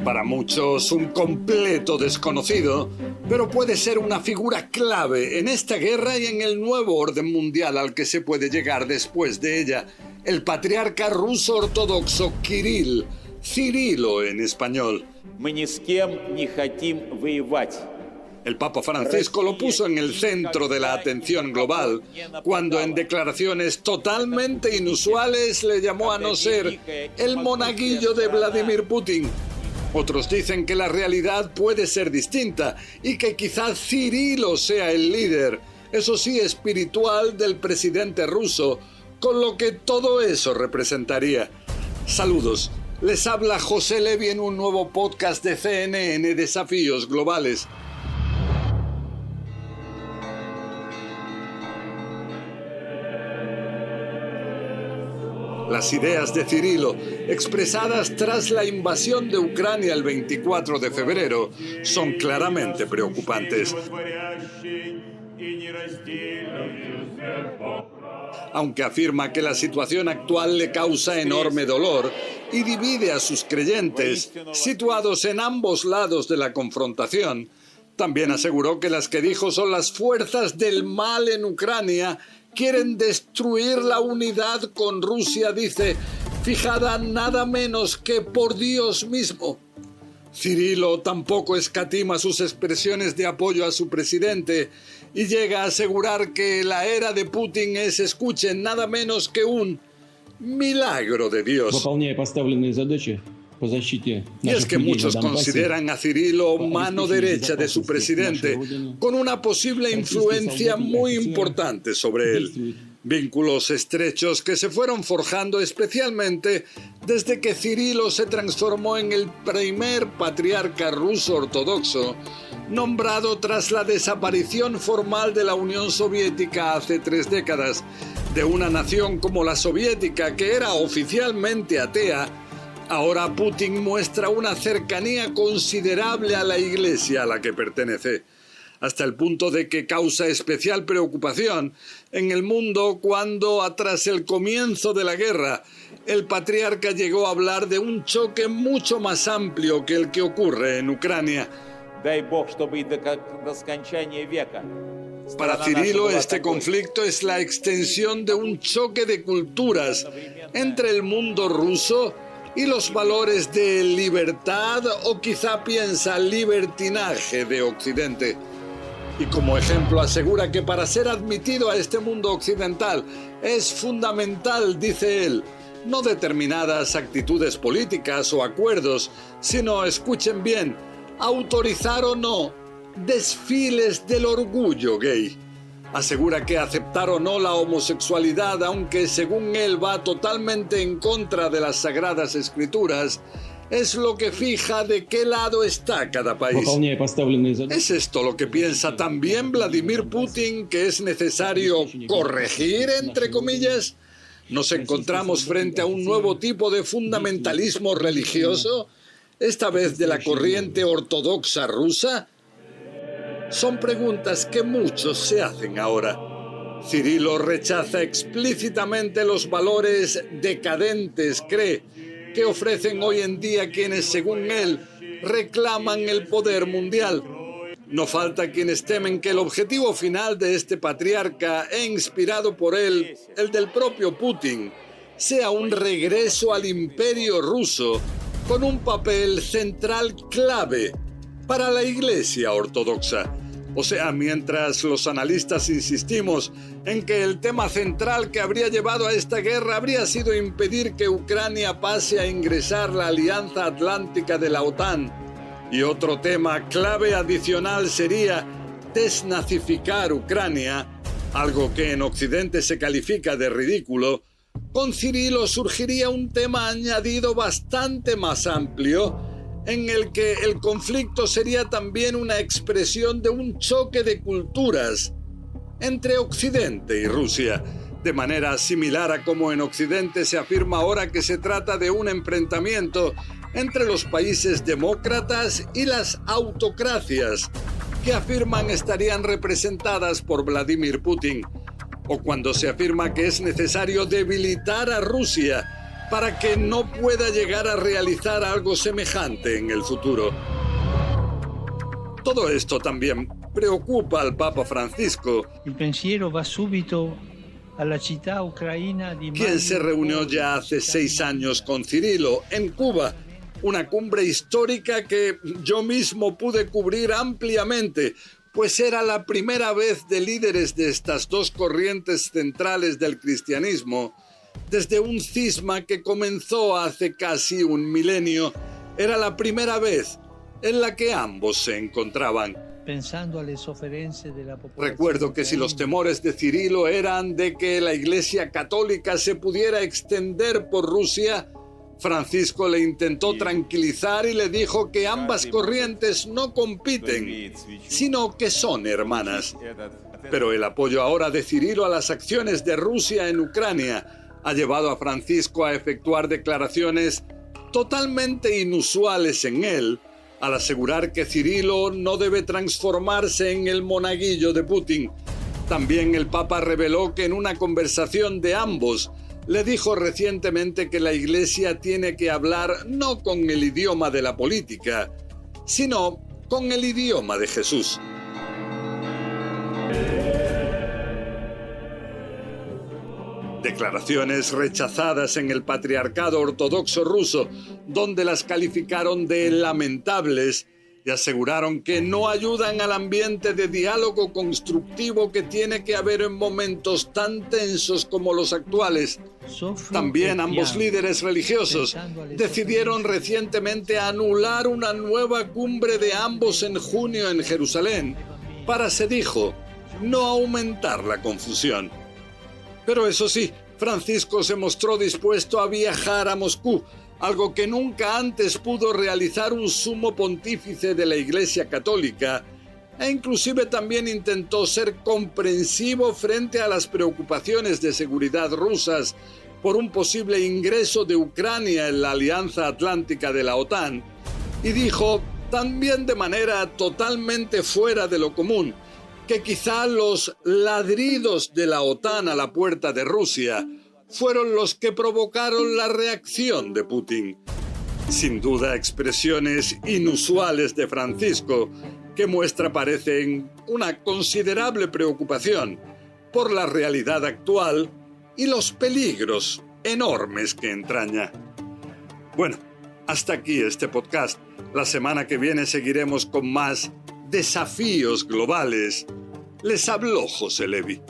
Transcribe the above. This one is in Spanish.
Para muchos un completo desconocido, pero puede ser una figura clave en esta guerra y en el nuevo orden mundial al que se puede llegar después de ella, el patriarca ruso ortodoxo Kirill, Cirilo en español. El Papa Francisco lo puso en el centro de la atención global, cuando en declaraciones totalmente inusuales le llamó a no ser el monaguillo de Vladimir Putin. Otros dicen que la realidad puede ser distinta y que quizás Cirilo sea el líder, eso sí, espiritual del presidente ruso, con lo que todo eso representaría. Saludos, les habla José Levi en un nuevo podcast de CNN Desafíos Globales. Las ideas de Cirilo, expresadas tras la invasión de Ucrania el 24 de febrero, son claramente preocupantes. Aunque afirma que la situación actual le causa enorme dolor y divide a sus creyentes, situados en ambos lados de la confrontación, también aseguró que las que dijo son las fuerzas del mal en Ucrania quieren destruir la unidad con Rusia, dice, fijada nada menos que por Dios mismo. Cirilo tampoco escatima sus expresiones de apoyo a su presidente y llega a asegurar que la era de Putin es, escuchen, nada menos que un milagro de Dios. Y es que muchos consideran a Cirilo mano derecha de su presidente, con una posible influencia muy importante sobre él. Vínculos estrechos que se fueron forjando especialmente desde que Cirilo se transformó en el primer patriarca ruso ortodoxo, nombrado tras la desaparición formal de la Unión Soviética hace 3 décadas, de una nación como la soviética que era oficialmente atea. Ahora Putin muestra una cercanía considerable a la iglesia a la que pertenece, hasta el punto de que causa especial preocupación en el mundo cuando, tras el comienzo de la guerra, el patriarca llegó a hablar de un choque mucho más amplio que el que ocurre en Ucrania. Para Cirilo, este conflicto es la extensión de un choque de culturas entre el mundo ruso y los valores de libertad o quizá piensa libertinaje de Occidente. Y como ejemplo asegura que para ser admitido a este mundo occidental es fundamental, dice él, no determinadas actitudes políticas o acuerdos, sino, escuchen bien, autorizar o no desfiles del orgullo gay. Asegura que aceptar o no la homosexualidad, aunque según él va totalmente en contra de las Sagradas Escrituras, es lo que fija de qué lado está cada país. ¿Es esto lo que piensa también Vladimir Putin, que es necesario corregir, entre comillas? ¿Nos encontramos frente a un nuevo tipo de fundamentalismo religioso, esta vez de la corriente ortodoxa rusa? Son preguntas que muchos se hacen ahora. Cirilo rechaza explícitamente los valores decadentes, cree, que ofrecen hoy en día quienes, según él, reclaman el poder mundial. No falta quienes temen que el objetivo final de este patriarca, e inspirado por él, el del propio Putin, sea un regreso al imperio ruso con un papel central clave para la Iglesia ortodoxa. O sea, mientras los analistas insistimos en que el tema central que habría llevado a esta guerra habría sido impedir que Ucrania pase a ingresar la Alianza Atlántica de la OTAN, y otro tema clave adicional sería desnazificar Ucrania, algo que en Occidente se califica de ridículo, con Cirilo surgiría un tema añadido bastante más amplio, en el que el conflicto sería también una expresión de un choque de culturas entre Occidente y Rusia, de manera similar a como en Occidente se afirma ahora que se trata de un enfrentamiento entre los países demócratas y las autocracias, que afirman estarían representadas por Vladimir Putin, o cuando se afirma que es necesario debilitar a Rusia, para que no pueda llegar a realizar algo semejante en el futuro. Todo esto también preocupa al Papa Francisco, Il pensiero va subito alla città ucraina di quien se reunió ya hace 6 años con Cirilo en Cuba, una cumbre histórica que yo mismo pude cubrir ampliamente, pues era la primera vez de líderes de estas dos corrientes centrales del cristianismo, desde un cisma que comenzó hace casi un milenio. Era la primera vez en la que ambos se encontraban. Pensando alle sofferenze della popolazione. Recuerdo que si los temores de Cirilo eran de que la Iglesia Católica se pudiera extender por Rusia, Francisco le intentó tranquilizar y le dijo que ambas corrientes no compiten, sino que son hermanas. Pero el apoyo ahora de Cirilo a las acciones de Rusia en Ucrania ha llevado a Francisco a efectuar declaraciones totalmente inusuales en él, al asegurar que Cirilo no debe transformarse en el monaguillo de Putin. También el Papa reveló que en una conversación de ambos le dijo recientemente que la Iglesia tiene que hablar no con el idioma de la política, sino con el idioma de Jesús. Declaraciones rechazadas en el Patriarcado Ortodoxo ruso, donde las calificaron de lamentables y aseguraron que no ayudan al ambiente de diálogo constructivo que tiene que haber en momentos tan tensos como los actuales. También ambos líderes religiosos decidieron recientemente anular una nueva cumbre de ambos en junio en Jerusalén, para, se dijo, no aumentar la confusión. Pero eso sí, Francisco se mostró dispuesto a viajar a Moscú, algo que nunca antes pudo realizar un sumo pontífice de la Iglesia Católica, e inclusive también intentó ser comprensivo frente a las preocupaciones de seguridad rusas por un posible ingreso de Ucrania en la Alianza Atlántica de la OTAN, y dijo, también de manera totalmente fuera de lo común, que quizá los ladridos de la OTAN a la puerta de Rusia fueron los que provocaron la reacción de Putin. Sin duda, expresiones inusuales de Francisco, que muestra, parecen, una considerable preocupación por la realidad actual y los peligros enormes que entraña. Bueno, hasta aquí este podcast. La semana que viene seguiremos con más desafíos globales. Les habló José Levi.